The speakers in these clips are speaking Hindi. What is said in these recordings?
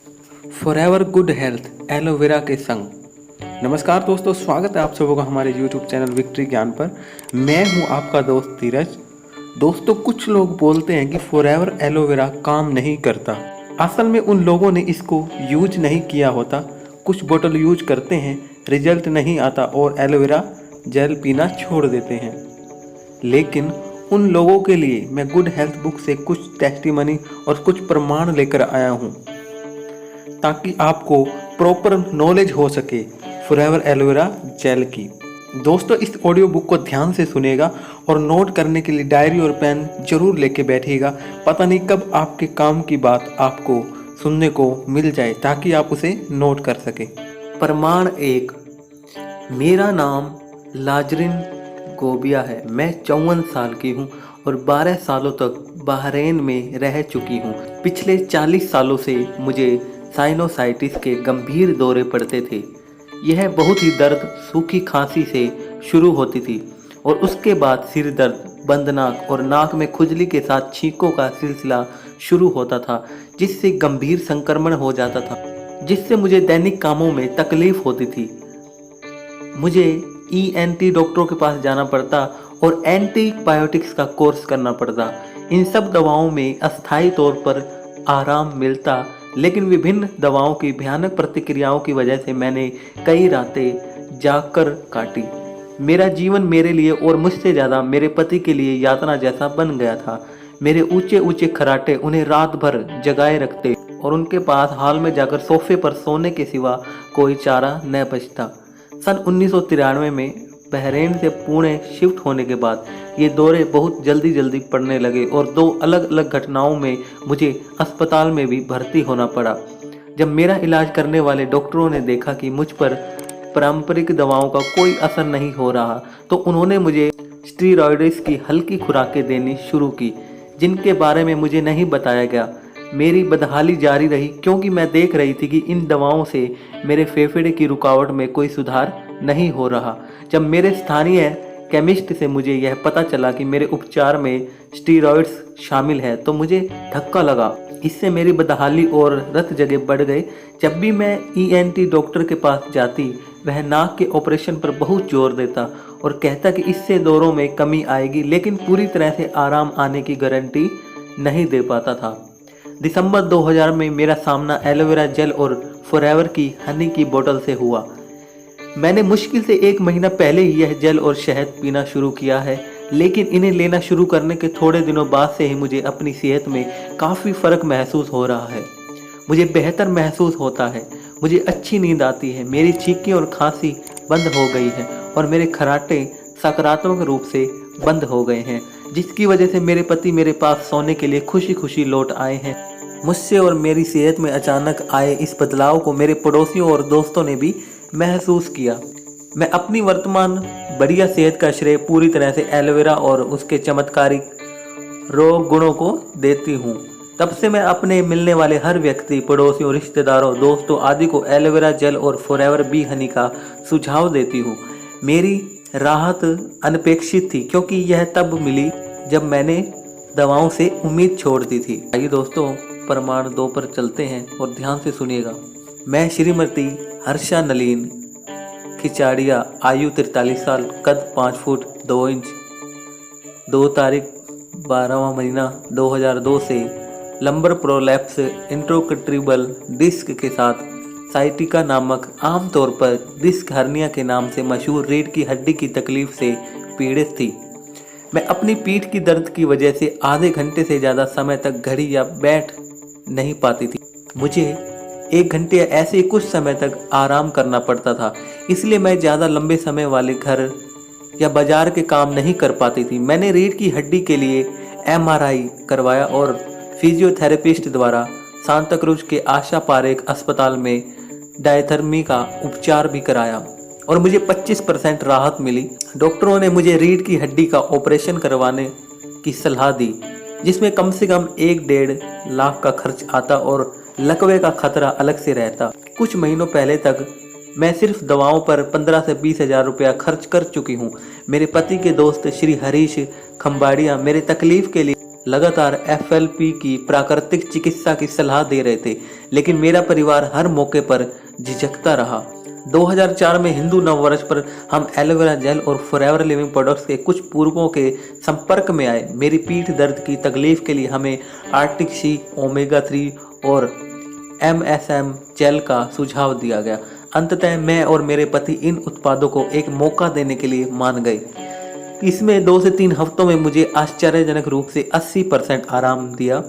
फॉरएवर गुड हेल्थ एलोवेरा के संग। नमस्कार दोस्तों, स्वागत है आप सबों का हमारे YouTube चैनल विक्ट्री ज्ञान पर। मैं हूं आपका दोस्त धीरज। दोस्तों, कुछ लोग बोलते हैं कि फॉरएवर एलोवेरा काम नहीं करता। असल में उन लोगों ने इसको यूज नहीं किया होता। कुछ बोतल यूज करते हैं, रिजल्ट नहीं आता और एलोवेरा जेल पीना छोड़ देते हैं। लेकिन उन लोगों के लिए मैं गुड हेल्थ बुक से कुछ टेस्टिमनी और कुछ प्रमाण लेकर आया हूं, ताकि आपको प्रॉपर नॉलेज हो सके फॉरएवर एलोवेरा जेल की। दोस्तों, इस ऑडियो बुक को ध्यान से सुनेगा और नोट करने के लिए डायरी और पेन जरूर लेके बैठिएगा। पता नहीं कब आपके काम की बात आपको सुनने को मिल जाए, ताकि आप उसे नोट कर सके। प्रमाण 1। मेरा नाम लाजरिन गोबिया है। मैं 54 साल की हूँ और 12 सालों तक बहरीन में रह चुकी हूँ। पिछले 40 सालों से मुझे साइनोसाइटिस के गंभीर दौरे पड़ते थे। यह बहुत ही दर्द, सूखी खांसी से शुरू होती थी और उसके बाद सिर दर्द, बंद नाक और नाक में खुजली के साथ छींकों का सिलसिला शुरू होता था, जिससे गंभीर संक्रमण हो जाता था, जिससे मुझे दैनिक कामों में तकलीफ होती थी। मुझे ENT डॉक्टरों के पास जाना पड़ता और एंटीबायोटिक्स का कोर्स करना पड़ता। इन सब दवाओं में अस्थायी तौर पर आराम मिलता, लेकिन विभिन्न दवाओं की भयानक प्रतिक्रियाओं की वजह से मैंने कई रातें जागकर काटी। मेरा जीवन मेरे लिए और मुझसे ज़्यादा मेरे पति के लिए यातना जैसा बन गया था। मेरे ऊंचे ऊंचे खर्राटे उन्हें रात भर जगाए रखते और उनके पास हाल में जाकर सोफे पर सोने के सिवा कोई चारा न बचता। सन 1993 में बहरीन से पुणे शिफ्ट होने के बाद ये दौरे बहुत जल्दी पड़ने लगे और 2 अलग अलग घटनाओं में मुझे अस्पताल में भी भर्ती होना पड़ा। जब मेरा इलाज करने वाले डॉक्टरों ने देखा कि मुझ पर पारंपरिक दवाओं का कोई असर नहीं हो रहा, तो उन्होंने मुझे स्टीरॉयड्स की हल्की खुराकें देनी शुरू की, जिनके बारे में मुझे नहीं बताया गया। मेरी बदहाली जारी रही, क्योंकि मैं देख रही थी कि इन दवाओं से मेरे फेफड़े की रुकावट में कोई सुधार नहीं हो रहा। जब मेरे स्थानीय केमिस्ट से मुझे यह पता चला कि मेरे उपचार में स्टीरॉयड्स शामिल है, तो मुझे धक्का लगा। इससे मेरी बदहाली और रत जगह बढ़ गए। जब भी मैं ENT डॉक्टर के पास जाती, वह नाक के ऑपरेशन पर बहुत जोर देता और कहता कि इससे दौरों में कमी आएगी, लेकिन पूरी तरह से आराम आने की गारंटी नहीं दे पाता था। दिसंबर 2000 में मेरा सामना एलोवेरा जेल और फॉरएवर की हनी की बोतल से हुआ। मैंने मुश्किल से 1 महीना पहले ही यह जेल और शहद पीना शुरू किया है, लेकिन इन्हें लेना शुरू करने के थोड़े दिनों बाद से ही मुझे अपनी सेहत में काफ़ी फ़र्क महसूस हो रहा है। मुझे बेहतर महसूस होता है, मुझे अच्छी नींद आती है, मेरी छींकें और खांसी बंद हो गई है और मेरे खर्राटे सकारात्मक रूप से बंद हो गए हैं, जिसकी वजह से मेरे पति मेरे पास सोने के लिए खुशी खुशी लौट आए हैं। मुझसे और मेरी सेहत में अचानक आए इस बदलाव को मेरे पड़ोसियों और दोस्तों ने भी महसूस किया। मैं अपनी वर्तमान बढ़िया सेहत का श्रेय पूरी तरह से एलोवेरा और उसके चमत्कारिक रोग गुणों को देती हूँ। तब से मैं अपने मिलने वाले हर व्यक्ति, पड़ोसियों, रिश्तेदारों, दोस्तों आदि को एलोवेरा जेल और फॉरएवर बी हनी का सुझाव देती हूँ। मेरी राहत अनपेक्षित थी, क्योंकि यह तब मिली जब मैंने दवाओं से उम्मीद छोड़ दी थी। आइए दोस्तों, प्रमाण 2 पर चलते हैं और ध्यान से सुनिएगा। मैं श्रीमती हर्षा नलीन खिचाड़िया, आयु 43 साल, कद 5 फुट 2 इंच, 2 तारीख 12वां महीना 2002 से लंबर प्रोलैप्स इंट्रोकट्रिबल डिस्क के साथ साइटिका नामक, आमतौर पर डिस्क हर्निया के नाम से मशहूर रीढ़ की हड्डी की तकलीफ से पीड़ित थी। मैं अपनी पीठ की दर्द की वजह से आधे घंटे से ज़्यादा समय तक घड़ी या बैठ नहीं पाती थी। मुझे 1 घंटे या ऐसे ही कुछ समय तक आराम करना पड़ता था, इसलिए मैं ज़्यादा लंबे समय वाले घर या बाजार के काम नहीं कर पाती थी। मैंने रीढ़ की हड्डी के लिए MRI करवाया और फिजियोथेरेपिस्ट द्वारा सांताक्रूज के आशा पारेख अस्पताल में डायथर्मी का उपचार भी कराया और मुझे 25% राहत मिली। डॉक्टरों ने मुझे रीढ़ की हड्डी का ऑपरेशन करवाने की सलाह दी, जिसमें कम से कम 1-1.5 लाख का खर्च आता और लकवे का खतरा अलग से रहता। कुछ महीनों पहले तक मैं सिर्फ दवाओं पर 15 से 20 हज़ार रुपया खर्च कर चुकी हूँ। मेरे पति के दोस्त श्री हरीश खंबाड़िया मेरे तकलीफ के लिए लगातार FLP की प्राकृतिक चिकित्सा की सलाह दे रहे थे, लेकिन मेरा परिवार हर मौके पर झिझकता रहा। 2004 में हिंदू नववर्ष पर हम एलोवेरा जेल और फॉरएवर लिविंग प्रोडक्ट्स के कुछ पूर्वों के संपर्क में आए। मेरी पीठ दर्द की तकलीफ के लिए हमें आर्टिक सी, ओमेगा 3 और MSM जेल का सुझाव दिया गया। अंततः मैं और मेरे पति इन उत्पादों को एक मौका देने के लिए मान गए। इसमें 2 से 3 हफ्तों में मुझे आश्चर्यजनक रूप से 80% आराम दिया।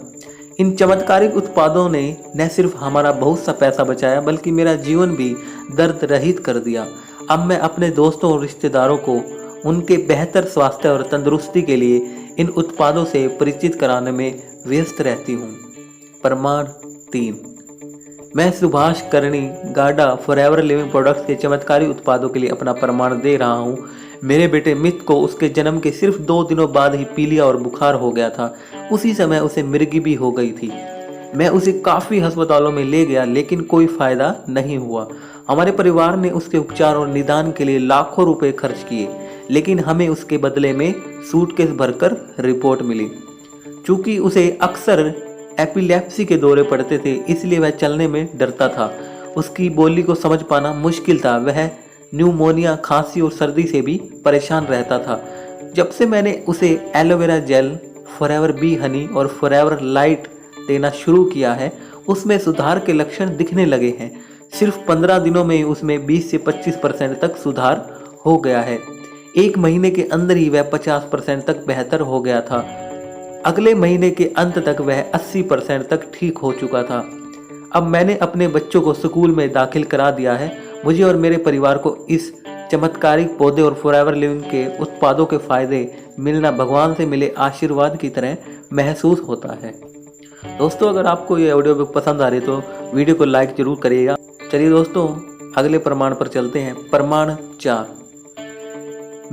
इन चमत्कारिक उत्पादों ने न सिर्फ हमारा बहुत सा पैसा बचाया, बल्कि मेरा जीवन भी दर्द रहित कर दिया। अब मैं अपने दोस्तों और रिश्तेदारों को उनके बेहतर स्वास्थ्य और तंदुरुस्ती के लिए इन उत्पादों से परिचित कराने में व्यस्त रहती हूँ। प्रमाण 3। मैं सुभाष करणी गाडा फॉरएवर लिविंग प्रोडक्ट्स के चमत्कारी उत्पादों के लिए अपना प्रमाण दे रहा हूँ। मेरे बेटे मित को उसके जन्म के सिर्फ 2 दिनों बाद ही पीलिया और बुखार हो गया था। उसी समय उसे मिर्गी भी हो गई थी। मैं उसे काफ़ी अस्पतालों में ले गया, लेकिन कोई फायदा नहीं हुआ। हमारे परिवार ने उसके उपचार और निदान के लिए लाखों रुपए खर्च किए, लेकिन हमें उसके बदले में सूटकेस भरकर रिपोर्ट मिली। चूंकि उसे अक्सर एपिलेप्सी के दौरे पड़ते थे, इसलिए वह चलने में डरता था। उसकी बोली को समझ पाना मुश्किल था। वह न्यूमोनिया, खांसी और सर्दी से भी परेशान रहता था। जब से मैंने उसे aloe vera gel, forever B Honey और फॉरएवर लाइट देना शुरू किया है, उसमें सुधार के लक्षण दिखने लगे हैं। सिर्फ 15 दिनों में उसमें 20 से 25% तक सुधार हो गया है। 1 महीने के अंदर ही वह 50% तक बेहतर हो गया था। अगले महीने के अंत तक वह 80% तक ठीक हो चुका था। अब मैंने अपने बच्चों को स्कूल में दाखिल करा दिया है। मुझे और मेरे परिवार को इस चमत्कारिक पौधे और फॉरएवर लिविंग के उत्पादों के फायदे मिलना भगवान से मिले आशीर्वाद की तरह महसूस होता है। दोस्तों, अगर आपको ये ऑडियो पसंद आ रही तो वीडियो को लाइक जरूर करिएगा। चलिए दोस्तों, अगले प्रमाण पर चलते हैं। प्रमाण 4।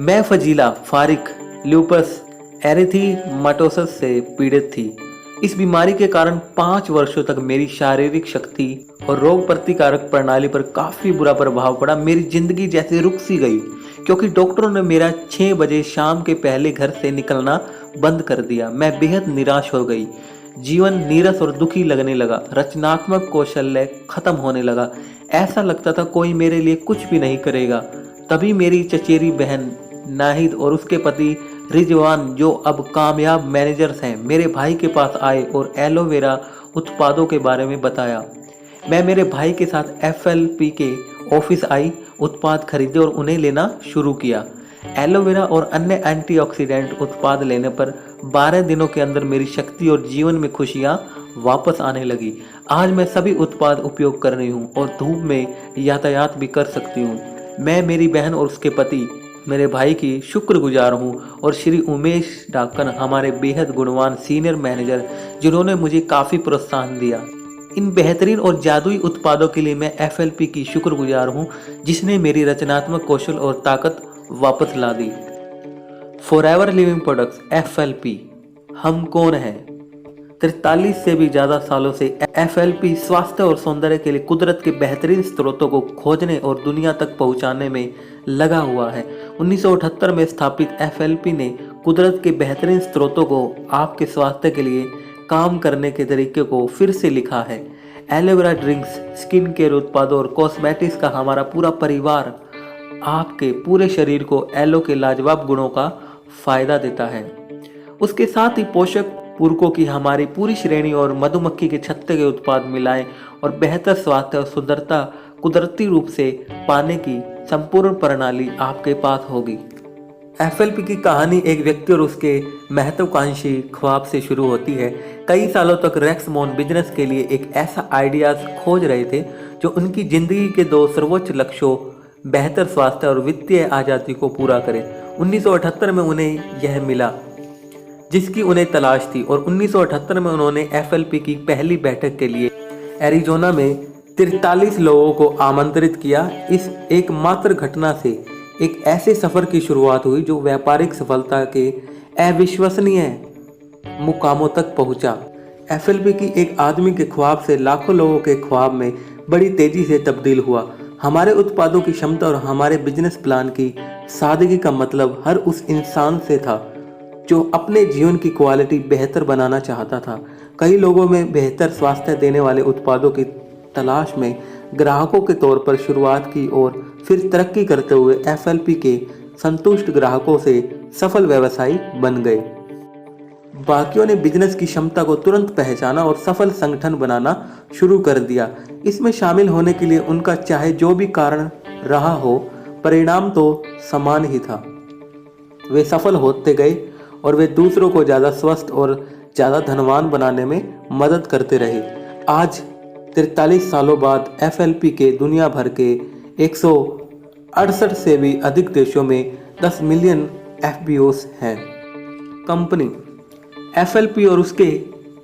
मैं फजीला फारिक ल्यूपस एरिथीमाटोसस से पीड़ित थी। इस बीमारी के कारण 5 वर्षों तक मेरी शारीरिक शक्ति और रोग प्रतिकारक प्रणाली पर काफी बुरा प्रभाव पड़ा। मेरी जिंदगी जैसे रुक सी गई, क्योंकि डॉक्टरों ने मेरा 6 बजे शाम के पहले घर से निकलना बंद कर दिया। मैं बेहद निराश हो गई। जीवन नीरस और दुखी लगने लगा। रचनात्मक कौशल्य खत्म होने लगा। ऐसा लगता था कोई मेरे लिए कुछ भी नहीं करेगा। तभी मेरी चचेरी बहन नाहिद और उसके पति रिजवान, जो अब कामयाब मैनेजर्स हैं, मेरे भाई के पास आए और एलोवेरा उत्पादों के बारे में बताया। मैं मेरे भाई के साथ FLP के ऑफिस आई, उत्पाद खरीदे और उन्हें लेना शुरू किया। एलोवेरा और अन्य एंटीऑक्सीडेंट उत्पाद लेने पर 12 दिनों के अंदर मेरी शक्ति और जीवन में खुशियाँ वापस आने लगी। आज मैं सभी उत्पाद उपयोग कर रही हूँ और धूप में यातायात भी कर सकती हूँ। मैं, मेरी बहन और उसके पति, मेरे भाई की शुक्रगुजार हूँ और श्री उमेश डाकन, हमारे बेहद गुणवान सीनियर मैनेजर, जिन्होंने मुझे काफ़ी प्रोत्साहन दिया। इन बेहतरीन और जादुई उत्पादों के लिए मैं FLP की शुक्रगुजार हूँ, जिसने मेरी रचनात्मक कौशल और ताकत वापस ला दी। Forever living products FLP। हम कौन हैं? 43 से भी ज़्यादा सालों से FLP स्वास्थ्य और सौंदर्य के लिए कुदरत के बेहतरीन स्रोतों को खोजने और दुनिया तक पहुंचाने में लगा हुआ है। 1978 में स्थापित FLP ने कुदरत के बेहतरीन स्रोतों को आपके स्वास्थ्य के लिए काम करने के तरीके को फिर से लिखा है। एलोवेरा ड्रिंक्स, स्किन केयर उत्पादों और कॉस्मेटिक्स का हमारा पूरा परिवार आपके पूरे शरीर को एलो के लाजवाब गुणों का फायदा देता है। उसके साथ ही पोषक पूरकों की हमारी पूरी श्रेणी और मधुमक्खी के छत्ते के उत्पाद मिलाएं और बेहतर स्वास्थ्य और सुंदरता कुदरती रूप से पाने की संपूर्ण प्रणाली आपके पास होगी। FLP की कहानी एक व्यक्ति और उसके महत्वाकांक्षी ख्वाब से शुरू होती है। कई सालों तक रेक्समोन बिजनेस के लिए एक ऐसा आइडियाज खोज रहे थे जो उनकी जिंदगी के 2 सर्वोच्च लक्ष्यों, बेहतर स्वास्थ्य और वित्तीय आज़ादी को पूरा करे। 1978 में उन्हें यह मिला जिसकी उन्हें तलाश थी और 1978 में उन्होंने FLP की पहली बैठक के लिए एरिजोना में 43 लोगों को आमंत्रित किया। इस एकमात्र घटना से एक ऐसे सफर की शुरुआत हुई जो व्यापारिक सफलता के अविश्वसनीय मुकामों तक पहुंचा। FLP की एक आदमी के ख्वाब से लाखों लोगों के ख्वाब में बड़ी तेजी से तब्दील हुआ। हमारे उत्पादों की क्षमता और हमारे बिजनेस प्लान की सादगी का मतलब हर उस इंसान से था जो अपने जीवन की क्वालिटी बेहतर बनाना चाहता था। कई लोगों में बेहतर स्वास्थ्य देने वाले उत्पादों की तलाश में ग्राहकों के तौर पर शुरुआत की और फिर तरक्की करते हुए FLP के संतुष्ट ग्राहकों से सफल व्यवसायी बन गए। बाकियों ने बिजनेस की क्षमता को तुरंत पहचाना और सफल संगठन बनाना शुरू कर दिया। इसमें शामिल होने के लिए उनका चाहे जो भी कारण रहा हो, परिणाम तो समान ही था। वे सफल होते गए और वे दूसरों को ज़्यादा स्वस्थ और ज़्यादा धनवान बनाने में मदद करते रहे। आज 43 सालों बाद FLP के दुनिया भर के 168 से भी अधिक देशों में 10 मिलियन FBOs हैं। कंपनी FLP और उसके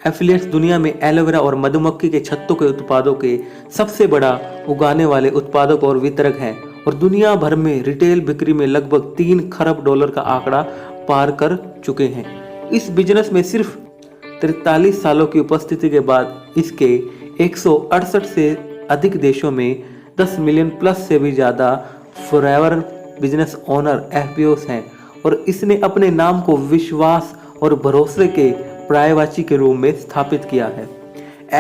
एफिलिएट्स दुनिया में एलोवेरा और मधुमक्खी के छत्तों के उत्पादों के सबसे बड़ा उगाने वाले उत्पादक और वितरक हैं और दुनिया भर में रिटेल बिक्री में लगभग 3 खरब डॉलर का आंकड़ा पार कर चुके हैं। इस बिजनेस में सिर्फ 43 सालों की उपस्थिति के बाद इसके 168 से अधिक देशों में 10 मिलियन प्लस से भी ज़्यादा फॉरएवर बिजनेस ओनर FBOs हैं और इसने अपने नाम को विश्वास और भरोसे के पर्यायवाची के रूप में स्थापित किया है।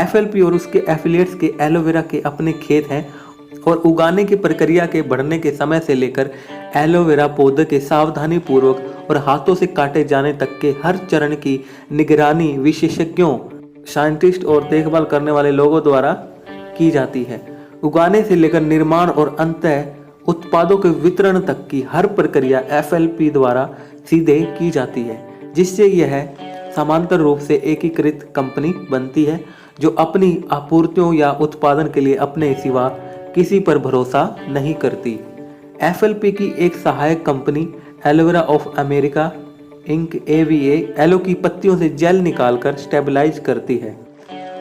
FLP और उसके एफिलिएट्स के एलोवेरा के अपने खेत हैं और उगाने की प्रक्रिया के बढ़ने के समय से लेकर एलोवेरा पौधे के सावधानी पूर्वक और हाथों से काटे जाने तक के हर चरण की निगरानी विशेषज्ञों, साइंटिस्ट और देखभाल करने वाले लोगों द्वारा की जाती है। उगाने से लेकर निर्माण और अंततः उत्पादों के वितरण तक की हर प्रक्रिया FLP द्वारा सीधे की जाती है, जिससे यह समांतर रूप से एकीकृत कंपनी बनती है जो अपनी आपूर्तियों या उत्पादन के लिए अपने सिवा किसी पर भरोसा नहीं करती। FLP की एक सहायक company aloe vera of America Inc AVA aloe की पत्तियों से जेल निकालकर स्टेबलाइज करती है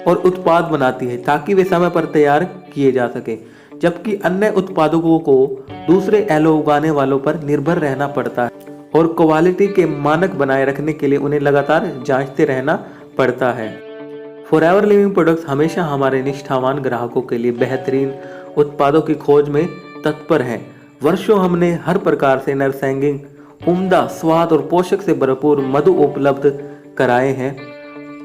और उत्पाद बनाती है ताकि वे समय पर तैयार किए जा सके, जबकि अन्य उत्पादकों को दूसरे एलो उगाने वालों पर निर्भर रहना पड़ता है और क्वालिटी के मानक बनाए रखने के लिए उन्हें लगातार जांचते रहना पड़ता है। फॉरएवर लिविंग प्रोडक्ट्स हमेशा हमारे निष्ठावान ग्राहकों के लिए बेहतरीन उत्पादों की खोज में तत्पर हैं। वर्षों हमने हर प्रकार से नरसैंगिक, उम्दा स्वाद और पोषक से भरपूर मधु उपलब्ध कराए हैं।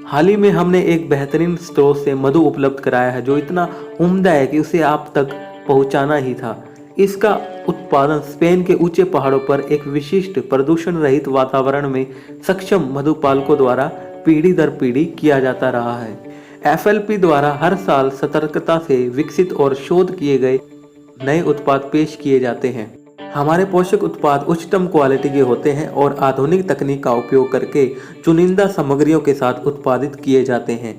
हाल ही में हमने एक बेहतरीन स्रोत से मधु उपलब्ध कराया है जो इतना उम्दा है कि उसे आप तक पहुंचाना ही था। इसका उत्पादन स्पेन के ऊंचे पहाड़ों पर एक विशिष्ट प्रदूषण रहित वातावरण में सक्षम मधुपालकों द्वारा पीढ़ी दर पीढ़ी किया जाता रहा है। FLP द्वारा हर साल सतर्कता से विकसित और शोध किए गए नए उत्पाद पेश किए जाते हैं। हमारे पोषक उत्पाद उच्चतम क्वालिटी के होते हैं और आधुनिक तकनीक का उपयोग करके चुनिंदा सामग्रियों के साथ उत्पादित किए जाते हैं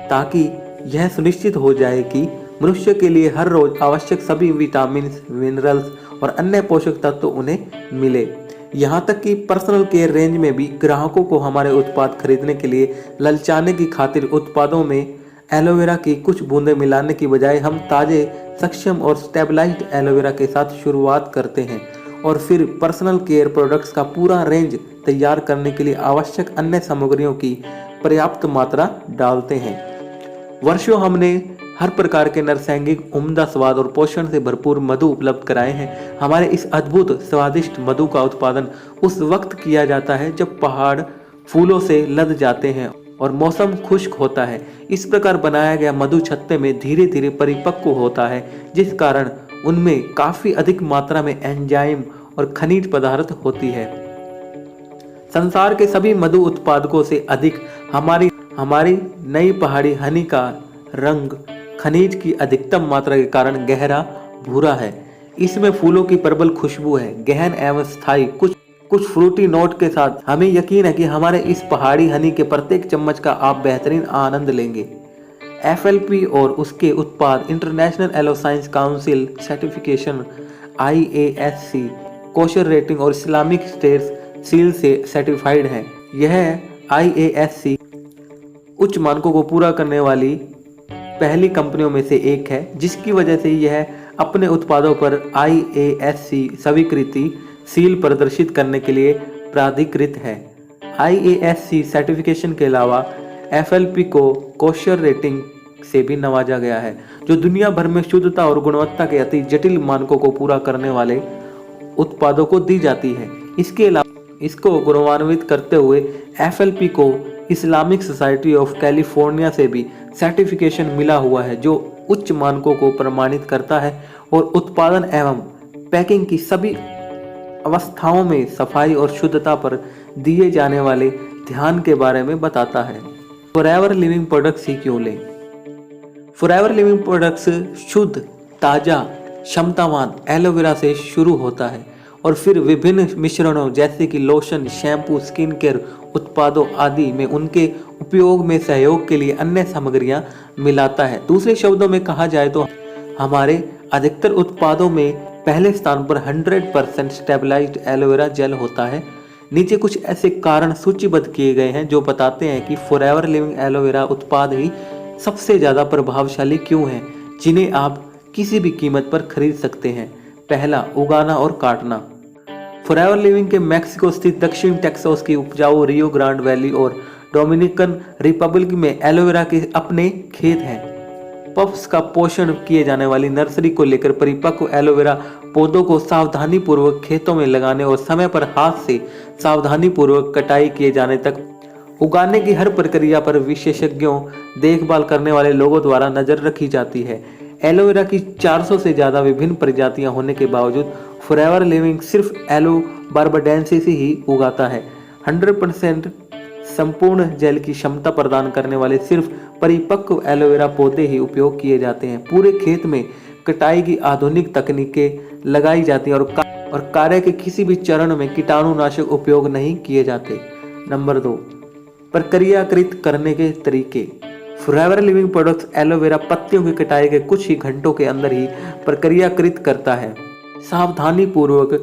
ताकि यह सुनिश्चित हो जाए कि मनुष्य के लिए हर रोज आवश्यक सभी विटामिन, मिनरल्स और अन्य पोषक तत्व उन्हें मिले। यहाँ तक कि पर्सनल केयर रेंज में भी ग्राहकों को हमारे उत्पाद खरीदने के लिए ललचाने की खातिर उत्पादों में एलोवेरा की कुछ बूंदें मिलाने की बजाय हम ताज़े, सक्षम और स्टेबलाइज्ड एलोवेरा के साथ शुरुआत करते हैं और फिर पर्सनल केयर प्रोडक्ट्स का पूरा रेंज तैयार करने के लिए आवश्यक अन्य सामग्रियों की पर्याप्त मात्रा डालते हैं। वर्षों हमने हर प्रकार के नरसैंगिक, उम्दा स्वाद और पोषण से भरपूर मधु उपलब्ध कराए हैं। हमारे इस अद्भुत स्वादिष्ट मधु का उत्पादन उस वक्त किया जाता है जब पहाड़ फूलों से लद जाते हैं और मौसम खुश्क होता है। इस प्रकार बनाया गया मधु छत्ते में धीरे धीरे परिपक्व होता है, जिस कारण उनमें काफी अधिक मात्रा में एंजाइम और खनिज पदार्थ होती है। संसार के सभी मधु उत्पादकों से अधिक हमारी नई पहाड़ी हनी का रंग खनिज की अधिकतम मात्रा के कारण गहरा भूरा है। इसमें फूलों की प्रबल खुशबू है, गहन एवं स्थायी कुछ फ्रूटी नोट के साथ। हमें यकीन है कि हमारे इस पहाड़ी हनी के प्रत्येक चम्मच का आप बेहतरीन आनंद लेंगे। FLP और उसके उत्पाद International Aloe Science Council certification IASC kosher rating और इस्लामिक स्टेट्स सील से सर्टिफाइड है। यह IASC उच्च मानकों को पूरा करने वाली पहली कंपनियों में से एक है, जिसकी वजह से यह अपने उत्पादों पर IASC स्वीकृति सील प्रदर्शित करने के लिए प्राधिकृत है। IASC सर्टिफिकेशन के अलावा FLP को कोशर रेटिंग से भी नवाजा गया है, जो दुनिया भर में शुद्धता और गुणवत्ता के अति जटिल मानकों को पूरा करने वाले उत्पादों को दी जाती है। इसको गौरवान्वित करते हुए FLP को इस्लामिक सोसाइटी ऑफ कैलिफोर्निया से भी सर्टिफिकेशन मिला हुआ है, जो उच्च मानकों को प्रमाणित करता है और उत्पादन एवं पैकिंग की सभी अवस्थाओं में सफाई और शुद्धता पर दिए जाने वाले ध्यान के बारे में बताता है। फॉरएवर लिविंग प्रोडक्ट्स ही क्यों लें? फॉरएवर लिविंग प्रोडक्ट्स शुद्ध, ताजा, क्षमतावान एलोवेरा से शुरू होता है और फिर विभिन्न मिश्रणों जैसे कि लोशन, शैम्पू, स्किन केयर उत्पादों आदि में उनके उपयोग में सहयोग के लिए अन्य सामग्रियां मिलाता है। दूसरे शब्दों में कहा जाए तो हमारे अधिकतर उत्पादों में पहले स्थान पर 100% स्टेबलाइज्ड एलोवेरा जेल होता है। नीचे कुछ ऐसे कारण सूचीबद्ध किए गए हैं जो बताते हैं कि फॉरएवर लिविंग एलोवेरा उत्पाद ही सबसे ज़्यादा प्रभावशाली क्यों हैं, जिन्हें आप किसी भी कीमत पर खरीद सकते हैं। पहला, उगाना और काटना। फॉरएवर लिविंग के मैक्सिको स्थित दक्षिण टेक्सास की उपजाऊ रियो ग्रांड वैली और डोमिनिकन रिपब्लिक में एलोवेरा के अपने खेत हैं। पफ्स का पोषण किए जाने वाली नर्सरी को लेकर परिपक्व एलोवेरा पौधों को सावधानी पूर्वक खेतों में लगाने और समय पर हाथ से सावधानी पूर्वक कटाई किए जाने तक उगाने की हर प्रक्रिया पर विशेषज्ञों, देखभाल करने वाले लोगों द्वारा नजर रखी जाती है। एलोवेरा की 400 से ज़्यादा विभिन्न प्रजातियां होने के बावजूद फॉरएवर लिविंग सिर्फ एलो बार्बाडेंसिस ही उगाता है। 100% संपूर्ण जेल की क्षमता प्रदान करने वाले सिर्फ परिपक्व एलोवेरा पौधे ही उपयोग किए जाते हैं। पूरे खेत में कटाई की आधुनिक तकनीकें लगाई जाती हैं और कार्य के किसी भी चरण में कीटाणुनाशक उपयोग नहीं किए जाते। नंबर 2, प्रक्रियाकृत करने के तरीके। फॉरएवर लिविंग प्रोडक्ट्स एलोवेरा पत्तियों की कटाई के कुछ ही घंटों के अंदर ही प्रक्रियाकृत करता है। सावधानी पूर्वक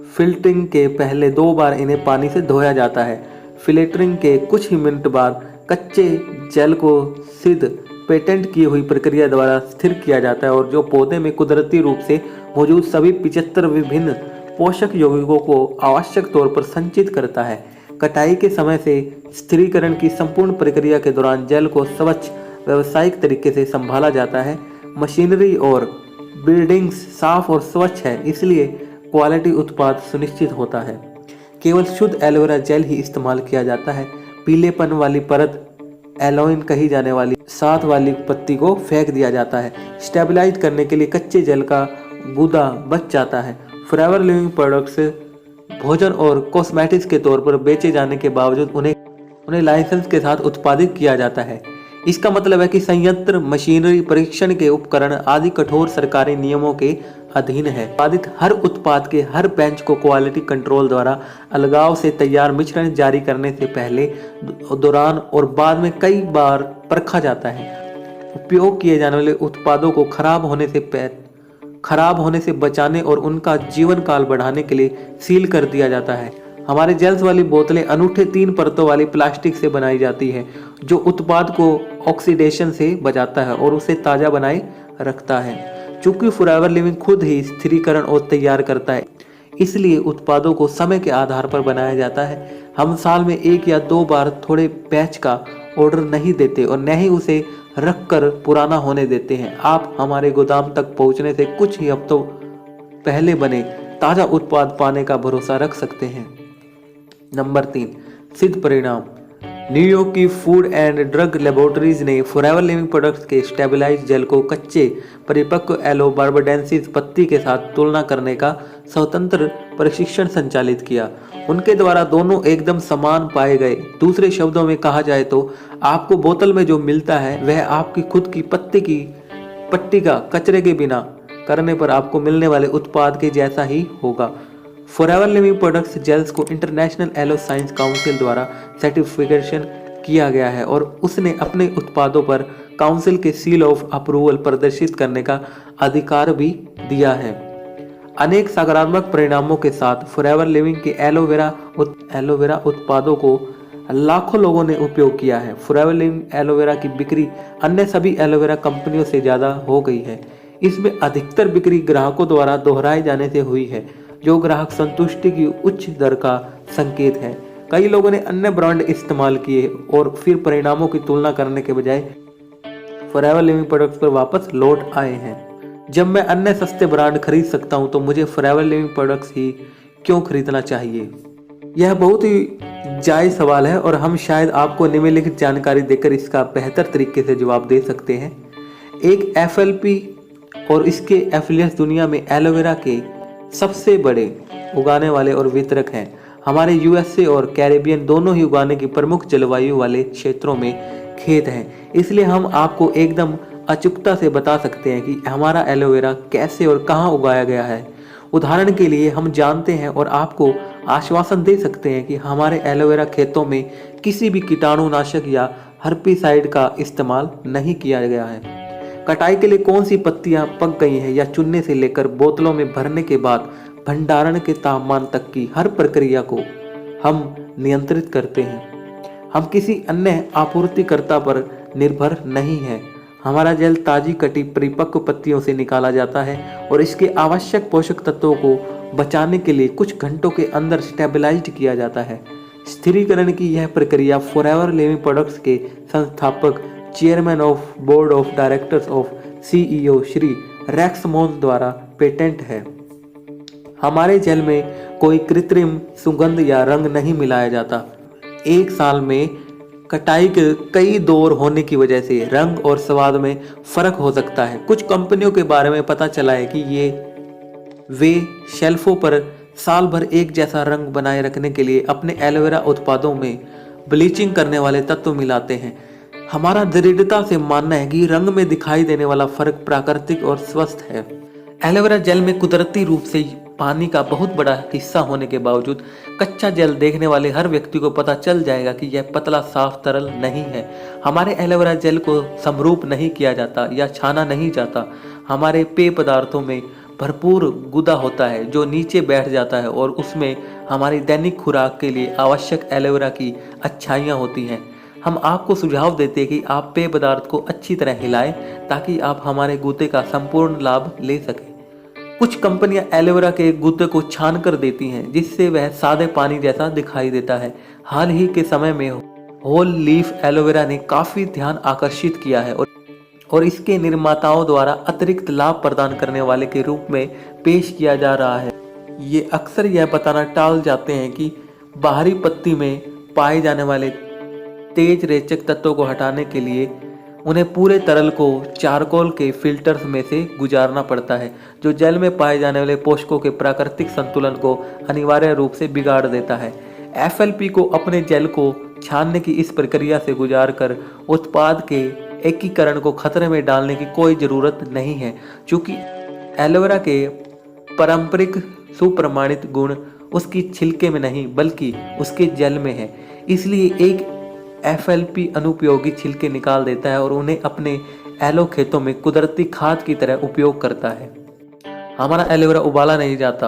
फिल्टरिंग के पहले 2 बार इन्हें पानी से धोया जाता है। फिल्टरिंग के कुछ ही मिनट बाद कच्चे जेल को सिद्ध पेटेंट की हुई प्रक्रिया द्वारा स्थिर किया जाता है और जो पौधे में कुदरती रूप से मौजूद सभी 75 विभिन्न पोषक यौगिकों को आवश्यक तौर पर संचित करता है। कटाई के समय से स्थिरीकरण की संपूर्ण प्रक्रिया के दौरान जेल को स्वच्छ व्यावसायिक तरीके से संभाला जाता है। मशीनरी और बिल्डिंग्स साफ और स्वच्छ है, इसलिए क्वालिटी उत्पाद सुनिश्चित होता है। केवल शुद्ध एलोवेरा जेल ही इस्तेमाल किया जाता है। पीलेपन वाली परत, एलोइन कही जाने वाली साथ वाली पत्ती को फेंक दिया जाता है। स्टेबलाइज करने के लिए कच्चे जेल का गूदा बच जाता है। फॉरएवर लिविंग प्रोडक्ट्स भोजन और कॉस्मेटिक्स के तौर पर बेचे जाने के बावजूद उन्हें लाइसेंस के साथ उत्पादित किया जाता है। इसका मतलब है कि संयंत्र, मशीनरी, परीक्षण के उपकरण आदि कठोर सरकारी नियमों के अधीन है। उत्पादित हर उत्पाद के हर बेंच को क्वालिटी कंट्रोल द्वारा अलगाव से तैयार मिश्रण जारी करने से पहले, दौरान और बाद में कई बार परखा जाता है। उपयोग किए जाने वाले उत्पादों को खराब होने से बचाने और उनका जीवन काल बढ़ाने के लिए सील कर दिया जाता है। हमारे जेल्स वाली बोतलें अनूठे 3 परतों वाली प्लास्टिक से बनाई जाती है, जो उत्पाद को ऑक्सीडेशन से बचाता है और उसे ताज़ा बनाए रखता है। चूंकि फॉरएवर लिविंग खुद ही स्थिरीकरण और तैयार करता है, इसलिए उत्पादों को समय के आधार पर बनाया जाता है। हम साल में 1 या 2 बार थोड़े बैच का ऑर्डर नहीं देते और न ही उसे रखकर पुराना होने देते हैं। आप हमारे गोदाम तक पहुंचने से कुछ ही हफ्तों पहले बने ताज़ा उत्पाद पाने का भरोसा रख सकते हैं। नंबर 3, सिद्ध परिणाम। न्यूयॉर्क की फूड एंड ड्रग लेबोरेटरीज ने फॉरएवर लिविंग प्रोडक्ट्स के स्टेबलाइज्ड जेल को कच्चे परिपक्व एलो बार्बाडेंसिस पत्ती के साथ तुलना करने का स्वतंत्र प्रशिक्षण संचालित किया। उनके द्वारा दोनों एकदम समान पाए गए। दूसरे शब्दों में कहा जाए तो आपको बोतल में जो मिलता है वह आपकी खुद की पट्टी का कचरे के बिना करने पर आपको मिलने वाले उत्पाद के जैसा ही होगा। फॉरएवर लिविंग प्रोडक्ट्स जेल्स को इंटरनेशनल एलो साइंस काउंसिल द्वारा सर्टिफिकेशन किया गया है और उसने अपने उत्पादों पर काउंसिल के सील ऑफ अप्रूवल प्रदर्शित करने का अधिकार भी दिया है। अनेक सकारात्मक परिणामों के साथ फॉरएवर लिविंग के एलोवेरा उत्पादों को लाखों लोगों ने उपयोग किया है। फॉरएवर लिविंग एलोवेरा की बिक्री अन्य सभी एलोवेरा कंपनियों से ज़्यादा हो गई है। इसमें अधिकतर बिक्री ग्राहकों द्वारा दोहराए जाने से हुई है, जो ग्राहक संतुष्टि की उच्च दर का संकेत है। कई लोगों ने अन्य ब्रांड इस्तेमाल किए और फिर परिणामों की तुलना करने के बजाय फॉरएवर लिविंग प्रोडक्ट्स पर वापस लौट आए हैं। जब मैं अन्य सस्ते ब्रांड खरीद सकता हूं तो मुझे फॉरएवर लिविंग प्रोडक्ट्स ही क्यों खरीदना चाहिए? यह बहुत ही जायज़ सवाल है और हम शायद आपको निम्नलिखित जानकारी देकर इसका बेहतर तरीके से जवाब दे सकते हैं। एक FLP और इसके एफिलिएट्स दुनिया में एलोवेरा के सबसे बड़े उगाने वाले और वितरक हैं। हमारे USA और कैरेबियन दोनों ही उगाने की प्रमुख जलवायु वाले क्षेत्रों में खेत हैं। इसलिए हम आपको एकदम अचूकता से बता सकते हैं कि हमारा एलोवेरा कैसे और कहाँ उगाया गया है। उदाहरण के लिए हम जानते हैं और आपको आश्वासन दे सकते हैं कि हमारे एलोवेरा खेतों में किसी भी कीटाणुनाशक या हर्बिसाइड का इस्तेमाल नहीं किया गया है। कटाई के लिए कौन सी पत्तियां पक गई हैं या चुनने से लेकर बोतलों में भरने के बाद भंडारण के तापमान तक की हर प्रक्रिया को हम नियंत्रित करते हैं। हम किसी अन्य आपूर्तिकर्ता पर निर्भर नहीं हैं। हमारा जल ताजी कटी परिपक्व पत्तियों से निकाला जाता है और इसके आवश्यक पोषक तत्वों को बचाने के लिए कुछ घंटों के अंदर स्टेबलाइज्ड किया जाता है। स्थिरीकरण की यह प्रक्रिया फॉरएवर लिविंग प्रोडक्ट्स के संस्थापक chairman of board of directors of CEO Shri Rex Maughan द्वारा पेटेंट है। हमारे जल में कोई कृत्रिम सुगंध या रंग नहीं मिलाया जाता। एक साल में कटाई के कई दौर होने की वजह से रंग और स्वाद में फर्क हो सकता है। कुछ कंपनियों के बारे में पता चला है कि वे शेल्फों पर साल भर एक जैसा रंग बनाए रखने के लिए अपने एलोवेरा उत्पादों में ब्लीचिंग करने वाले तत्व मिलाते हैं। हमारा दृढ़ता से मानना है कि रंग में दिखाई देने वाला फर्क प्राकृतिक और स्वस्थ है। एलोवेरा जेल में कुदरती रूप से पानी का बहुत बड़ा हिस्सा होने के बावजूद कच्चा जेल देखने वाले हर व्यक्ति को पता चल जाएगा कि यह पतला साफ तरल नहीं है। हमारे एलोवेरा जेल को समरूप नहीं किया जाता या छाना नहीं जाता। हमारे पेय पदार्थों में भरपूर गुदा होता है जो नीचे बैठ जाता है और उसमें हमारी दैनिक खुराक के लिए आवश्यक एलोवेरा की अच्छाइयाँ होती हैं। हम आपको सुझाव देते हैं कि आप पेय पदार्थ को अच्छी तरह हिलाएं ताकि आप हमारे गूदे का संपूर्ण लाभ ले सकें। कुछ कंपनियां एलोवेरा के गूदे को छान कर देती हैं जिससे वह सादे पानी जैसा दिखाई देता है। हाल ही के समय में होल लीफ एलोवेरा ने काफी ध्यान आकर्षित किया है और इसके निर्माताओं द्वारा अतिरिक्त लाभ प्रदान करने वाले के रूप में पेश किया जा रहा है। ये अक्सर यह बताना टाल जाते हैं कि बाहरी पत्ती में पाए जाने वाले तेज रेचक तत्वों को हटाने के लिए उन्हें पूरे तरल को चारकोल के फिल्टर्स में से गुजारना पड़ता है जो जल में पाए जाने वाले पोषकों के प्राकृतिक संतुलन को अनिवार्य रूप से बिगाड़ देता है। FLP को अपने जल को छानने की इस प्रक्रिया से गुजार कर उत्पाद के एकीकरण को खतरे में डालने की कोई ज़रूरत नहीं है। चूँकि एलोवेरा के पारंपरिक सुप्रमाणित गुण उसकी छिलके में नहीं बल्कि उसके जल में है, इसलिए एक FLP अनुपयोगी छिलके निकाल देता है और उन्हें अपने एलो खेतों में कुदरती खाद की तरह उपयोग करता है। हमारा एलोवेरा उबाला नहीं जाता।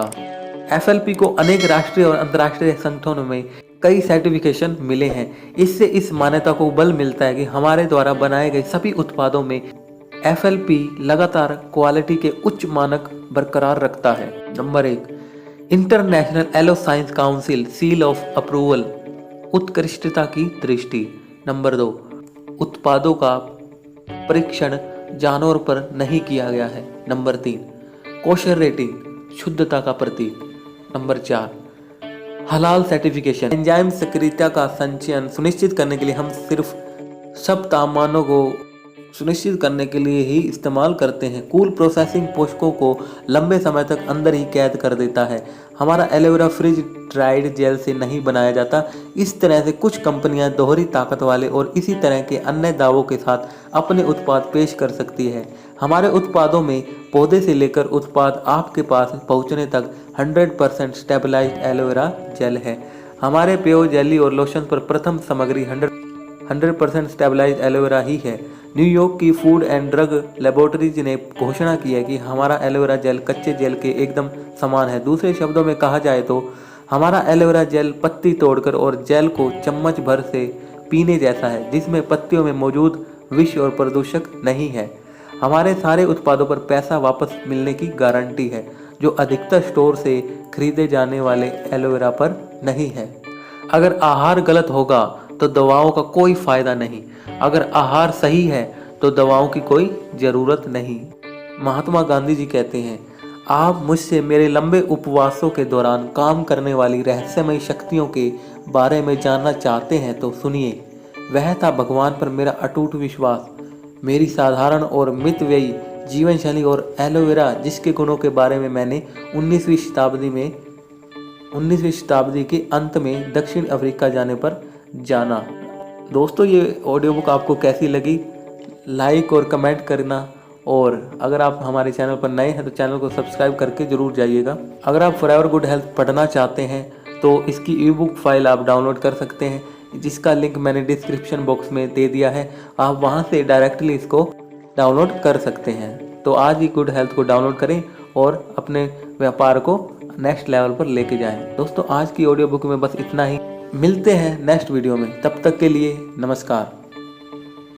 FLP को अनेक राष्ट्रीय और अंतर्राष्ट्रीय संगठनों में कई सर्टिफिकेशन मिले हैं। इससे इस मान्यता को बल मिलता है कि हमारे द्वारा बनाए गए सभी उत्पादों में FLP लगातार क्वालिटी के उच्च मानक बरकरार रखता है। Number 1, International Aloe Science Council seal of approval, उत्कृष्टता की दृष्टि। नंबर 2, उत्पादों का परीक्षण जानवर पर नहीं किया गया है। नंबर 3, कोशर रेटिंग, शुद्धता का प्रतीक। नंबर 4, हलाल सर्टिफिकेशन, एंजाइम सक्रियता का संचयन सुनिश्चित करने के लिए हम सिर्फ सब तापमानों को सुनिश्चित करने के लिए ही इस्तेमाल करते हैं। कूल प्रोसेसिंग पोषकों को लंबे समय तक अंदर ही कैद कर देता है। हमारा एलोवेरा फ्रिज ड्राइड जेल से नहीं बनाया जाता। इस तरह से कुछ कंपनियां दोहरी ताकत वाले और इसी तरह के अन्य दावों के साथ अपने उत्पाद पेश कर सकती है। हमारे उत्पादों में पौधे से लेकर उत्पाद आपके पास पहुंचने तक 100% स्टेबलाइज्ड एलोवेरा जेल है। हमारे पेय जेली और लोशन पर प्रथम सामग्री 100% स्टेबलाइज्ड एलोवेरा ही है। न्यूयॉर्क की फूड एंड ड्रग लेबोरेटरीज ने घोषणा की है कि हमारा एलोवेरा जेल कच्चे जेल के एकदम समान है। दूसरे शब्दों में कहा जाए तो हमारा एलोवेरा जेल पत्ती तोड़कर और जेल को चम्मच भर से पीने जैसा है, जिसमें पत्तियों में मौजूद विष और प्रदूषक नहीं है। हमारे सारे उत्पादों पर पैसा वापस मिलने की गारंटी है, जो अधिकतर स्टोर से खरीदे जाने वाले एलोवेरा पर नहीं है। अगर आहार गलत होगा तो दवाओं का कोई फायदा नहीं। अगर आहार सही है तो दवाओं की कोई ज़रूरत नहीं। महात्मा गांधी जी कहते हैं, आप मुझसे मेरे लंबे उपवासों के दौरान काम करने वाली रहस्यमय शक्तियों के बारे में जानना चाहते हैं तो सुनिए। वह था भगवान पर मेरा अटूट विश्वास, मेरी साधारण और मितव्ययी जीवन शैली और एलोवेरा जिसके गुणों के बारे में मैंने 19वीं शताब्दी के अंत में दक्षिण अफ्रीका जाने पर जाना। दोस्तों, ये ऑडियो बुक आपको कैसी लगी लाइक और कमेंट करना, और अगर आप हमारे चैनल पर नए हैं तो चैनल को सब्सक्राइब करके जरूर जाइएगा। अगर आप फॉरएवर गुड हेल्थ पढ़ना चाहते हैं तो इसकी ई बुक फाइल आप डाउनलोड कर सकते हैं, जिसका लिंक मैंने डिस्क्रिप्शन बॉक्स में दे दिया है। आप वहां से डायरेक्टली इसको डाउनलोड कर सकते हैं। तो आज ही गुड हेल्थ को डाउनलोड करें और अपने व्यापार को नेक्स्ट लेवल पर लेके जाएं। दोस्तों, आज की ऑडियो बुक में बस इतना ही। मिलते हैं नेक्स्ट वीडियो में, तब तक के लिए नमस्कार।